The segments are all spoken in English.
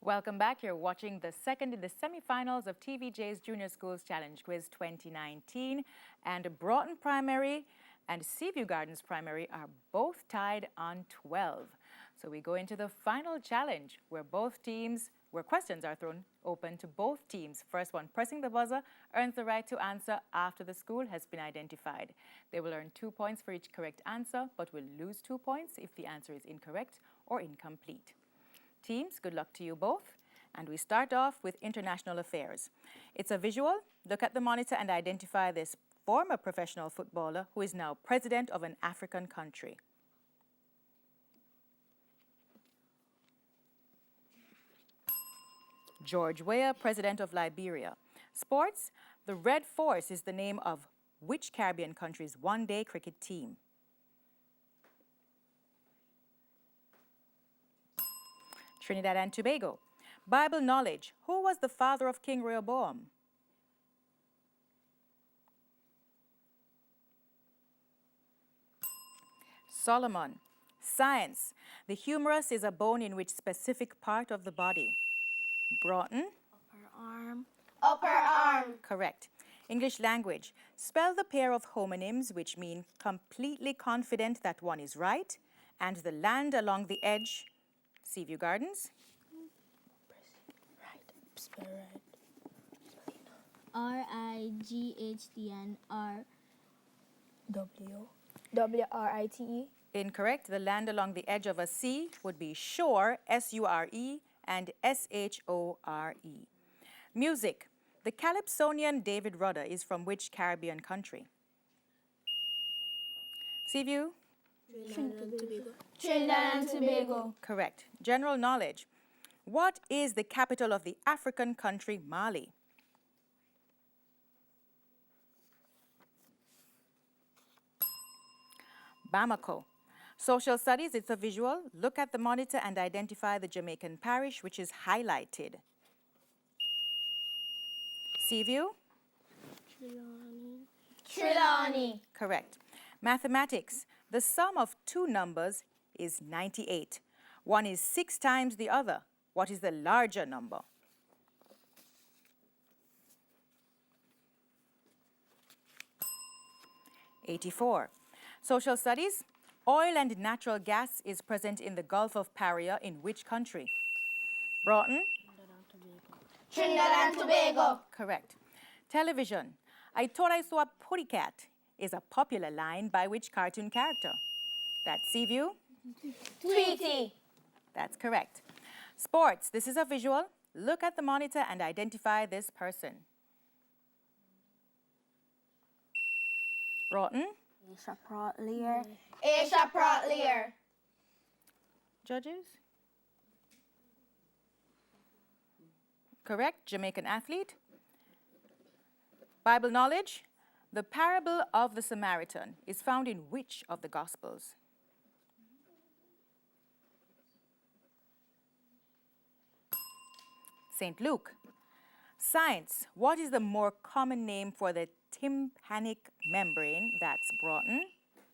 Welcome back. You're watching the second in the semi-finals of TVJ's Junior Schools Challenge Quiz 2019. And Broughton Primary and Seaview Gardens Primary are both tied on 12. So we go into the final challenge where questions are thrown open to both teams. First one pressing the buzzer earns the right to answer after the school has been identified. They will earn 2 points for each correct answer, but will lose 2 points if the answer is incorrect or incomplete. Teams, good luck to you both. And we start off with international affairs. It's a visual. Look at the monitor and identify this former professional footballer who is now president of an African country. George Weah, president of Liberia. Sports, the Red Force is the name of which Caribbean country's one-day cricket team? Trinidad and Tobago. Bible knowledge. Who was the father of King Rehoboam? Solomon. Science. The humerus is a bone in which specific part of the body? Broughton. Upper arm. Upper arm. Correct. English language. Spell the pair of homonyms which mean completely confident that one is right and the land along the edge. Seaview Gardens. Right. Spell right. RIGHTN WRITE. Incorrect. The land along the edge of a sea would be shore, SURE, and SHORE. Music. The Calypsonian David Rudder is from which Caribbean country? Seaview? Trinidad and Tobago. Correct. General knowledge. What is the capital of the African country Mali? Bamako. Social studies, it's a visual. Look at the monitor and identify the Jamaican parish which is highlighted. Seaview? Trelawney. Correct. Mathematics. The sum of two numbers is 98. One is 6 times the other. What is the larger number? '84. Social studies. Oil and natural gas is present in the Gulf of Paria in which country? Broughton? Trinidad and Tobago. Correct. Television. I thought I saw a putty cat is a popular line by which cartoon character? That's Seaview. Tweety. That's correct. Sports. This is a visual. Look at the monitor and identify this person. Broughton. Aisha Protlier. Aisha Protlier. Judges? Correct. Jamaican athlete. Bible knowledge. The parable of the Samaritan is found in which of the Gospels? St. Luke. Science. What is the more common name for the tympanic membrane? That's Broughton.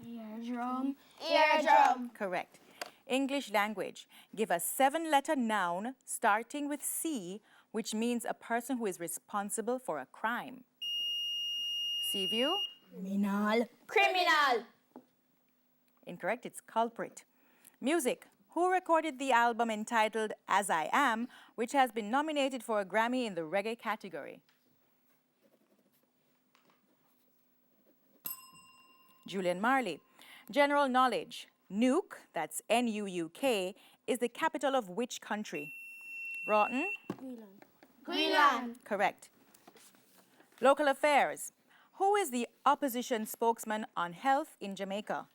Eardrum. Eardrum. Correct. English language. Give a 7-letter noun starting with C, which means a person who is responsible for a crime. Seaview. Criminal. Criminal. Incorrect, it's culprit. Music. Who recorded the album entitled As I Am, which has been nominated for a Grammy in the reggae category? Julian Marley. General knowledge. Nuuk, that's N-U-U-K, is the capital of which country? Broughton? Greenland. Correct. Local affairs. Who is the opposition spokesman on health in Jamaica?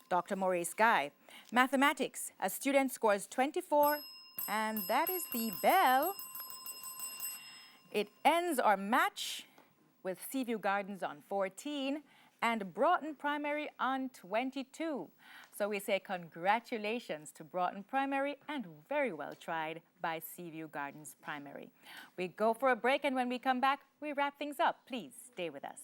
Dr. Maurice Guy. Mathematics. A student scores 24, and that is the bell. It ends our match with Seaview Gardens on 14 and Broughton Primary on 22. So we say congratulations to Broughton Primary and very well tried by Seaview Gardens Primary. We go for a break, and when we come back, we wrap things up. Please stay with us.